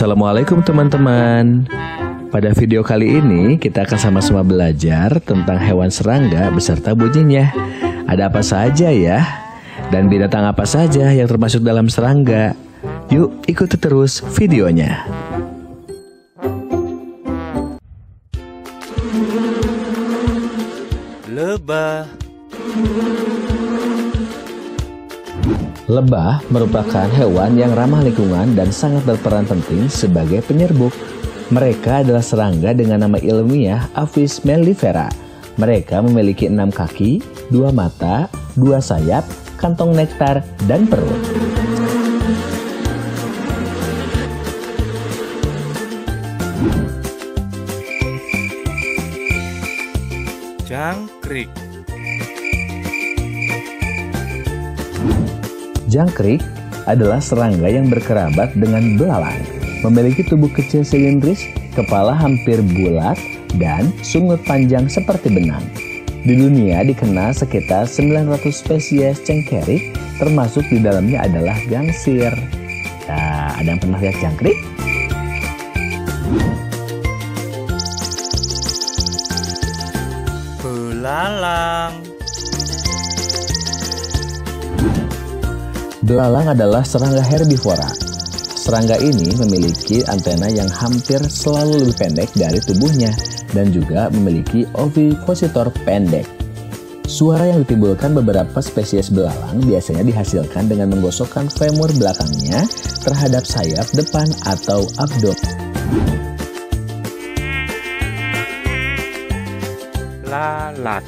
Assalamualaikum teman-teman. Pada video kali ini kita akan sama-sama belajar tentang hewan serangga beserta bunyinya. Ada apa saja ya? Dan binatang apa saja yang termasuk dalam serangga? Yuk ikuti terus videonya. Lebah. Lebah merupakan hewan yang ramah lingkungan dan sangat berperan penting sebagai penyerbuk. Mereka adalah serangga dengan nama ilmiah Apis mellifera. Mereka memiliki 6 kaki, 2 mata, 2 sayap, kantong nektar, dan perut. Jangkrik. Jangkrik adalah serangga yang berkerabat dengan belalang. Memiliki tubuh kecil silindris, kepala hampir bulat, dan sungut panjang seperti benang. Di dunia dikenal sekitar 900 spesies cengkerik, termasuk di dalamnya adalah gangsir. Nah, ada yang pernah lihat jangkrik? Belalang. Belalang adalah serangga herbivora. Serangga ini memiliki antena yang hampir selalu lebih pendek dari tubuhnya dan juga memiliki ovipositor pendek. Suara yang ditimbulkan beberapa spesies belalang biasanya dihasilkan dengan menggosokkan femur belakangnya terhadap sayap depan atau abdomen. Lalat.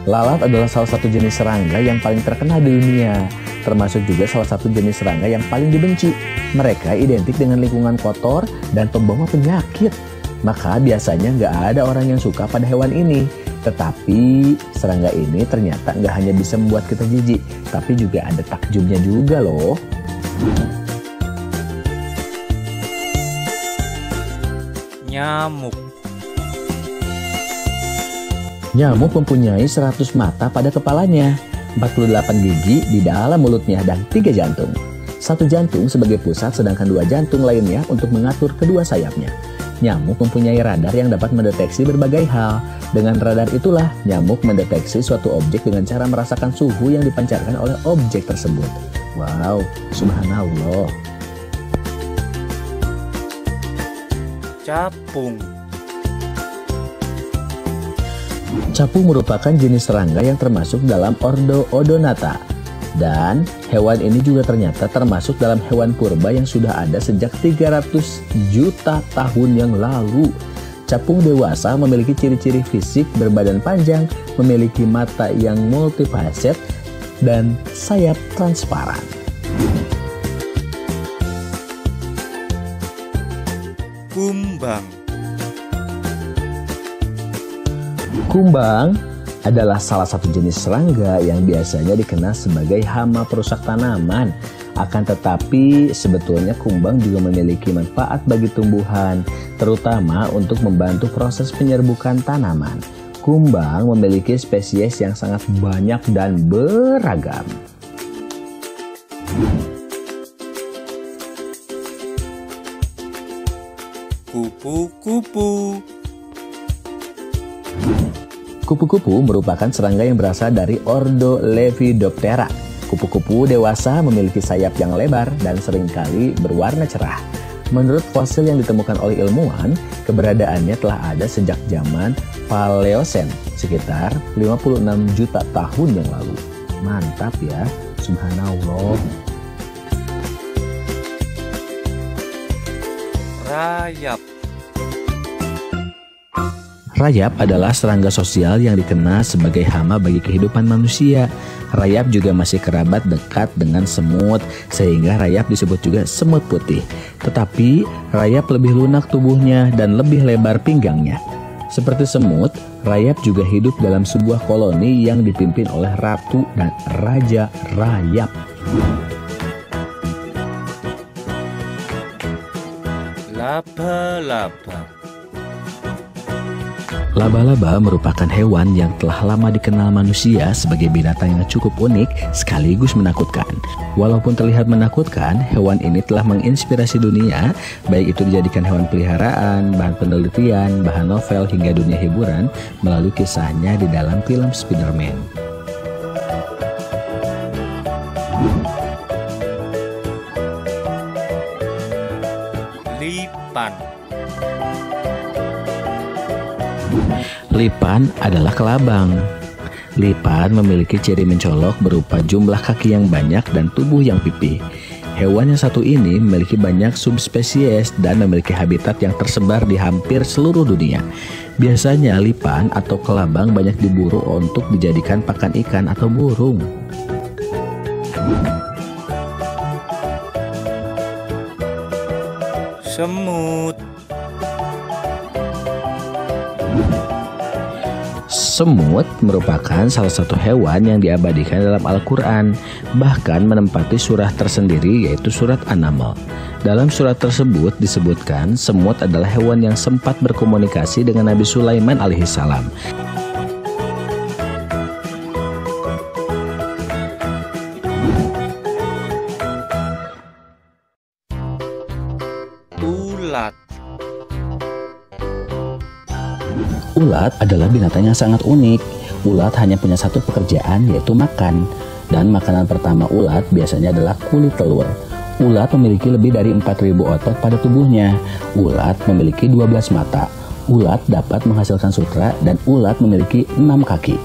Lalat adalah salah satu jenis serangga yang paling terkenal di dunia, termasuk juga salah satu jenis serangga yang paling dibenci. Mereka identik dengan lingkungan kotor dan pembawa penyakit. Maka biasanya nggak ada orang yang suka pada hewan ini. Tetapi serangga ini ternyata nggak hanya bisa membuat kita jijik, tapi juga ada takjubnya juga loh. Nyamuk. Nyamuk mempunyai 100 mata pada kepalanya, 48 gigi di dalam mulutnya, dan 3 jantung. 1 jantung sebagai pusat, sedangkan 2 jantung lainnya untuk mengatur kedua sayapnya. Nyamuk mempunyai radar yang dapat mendeteksi berbagai hal. Dengan radar itulah, nyamuk mendeteksi suatu objek dengan cara merasakan suhu yang dipancarkan oleh objek tersebut. Wow, subhanallah. Capung. Capung merupakan jenis serangga yang termasuk dalam ordo Odonata. Dan hewan ini juga ternyata termasuk dalam hewan purba yang sudah ada sejak 300 juta tahun yang lalu. Capung dewasa memiliki ciri-ciri fisik berbadan panjang, memiliki mata yang multifaset, dan sayap transparan. Kumbang. Kumbang adalah salah satu jenis serangga yang biasanya dikenal sebagai hama perusak tanaman. Akan tetapi sebetulnya kumbang juga memiliki manfaat bagi tumbuhan, terutama untuk membantu proses penyerbukan tanaman. Kumbang memiliki spesies yang sangat banyak dan beragam. Kupu-kupu. Kupu-kupu merupakan serangga yang berasal dari ordo Lepidoptera. Kupu-kupu dewasa memiliki sayap yang lebar dan seringkali berwarna cerah. Menurut fosil yang ditemukan oleh ilmuwan, keberadaannya telah ada sejak zaman Paleosen, sekitar 56 juta tahun yang lalu. Mantap ya, subhanallah. Rayap. Rayap adalah serangga sosial yang dikenal sebagai hama bagi kehidupan manusia. Rayap juga masih kerabat dekat dengan semut, sehingga rayap disebut juga semut putih. Tetapi rayap lebih lunak tubuhnya dan lebih lebar pinggangnya. Seperti semut, rayap juga hidup dalam sebuah koloni yang dipimpin oleh ratu dan raja rayap. Laba-laba. Laba-laba merupakan hewan yang telah lama dikenal manusia sebagai binatang yang cukup unik sekaligus menakutkan. Walaupun terlihat menakutkan, hewan ini telah menginspirasi dunia, baik itu dijadikan hewan peliharaan, bahan penelitian, bahan novel, hingga dunia hiburan melalui kisahnya di dalam film Spider-Man. Lipan. Lipan adalah kelabang. Lipan memiliki ciri mencolok berupa jumlah kaki yang banyak dan tubuh yang pipih. Hewan yang satu ini memiliki banyak subspesies dan memiliki habitat yang tersebar di hampir seluruh dunia. Biasanya lipan atau kelabang banyak diburu untuk dijadikan pakan ikan atau burung. Semut. Semut merupakan salah satu hewan yang diabadikan dalam Al-Quran, bahkan menempati surah tersendiri yaitu surat An-Naml. Dalam surat tersebut disebutkan semut adalah hewan yang sempat berkomunikasi dengan Nabi Sulaiman alaihissalam. Ulat. Ulat adalah binatang yang sangat unik. Ulat hanya punya satu pekerjaan, yaitu makan. Dan makanan pertama ulat biasanya adalah kulit telur. Ulat memiliki lebih dari 4.000 otot pada tubuhnya. Ulat memiliki 12 mata. Ulat dapat menghasilkan sutra dan ulat memiliki 6 kaki.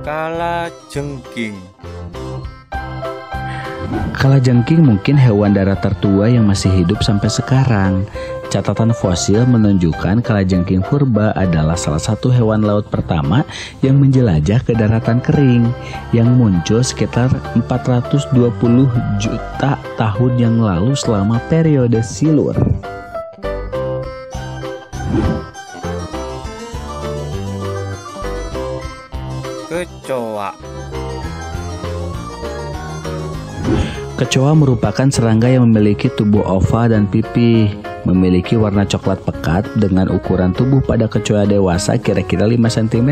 Kalajengking. Kalajengking mungkin hewan darat tertua yang masih hidup sampai sekarang. Catatan fosil menunjukkan kalajengking purba adalah salah satu hewan laut pertama yang menjelajah ke daratan kering, yang muncul sekitar 420 juta tahun yang lalu selama periode Silur. Kecoa. Kecoa merupakan serangga yang memiliki tubuh oval dan pipih, memiliki warna coklat pekat dengan ukuran tubuh pada kecoa dewasa kira-kira 5 cm.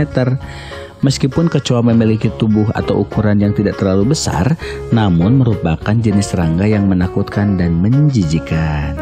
Meskipun kecoa memiliki tubuh atau ukuran yang tidak terlalu besar, namun merupakan jenis serangga yang menakutkan dan menjijikan.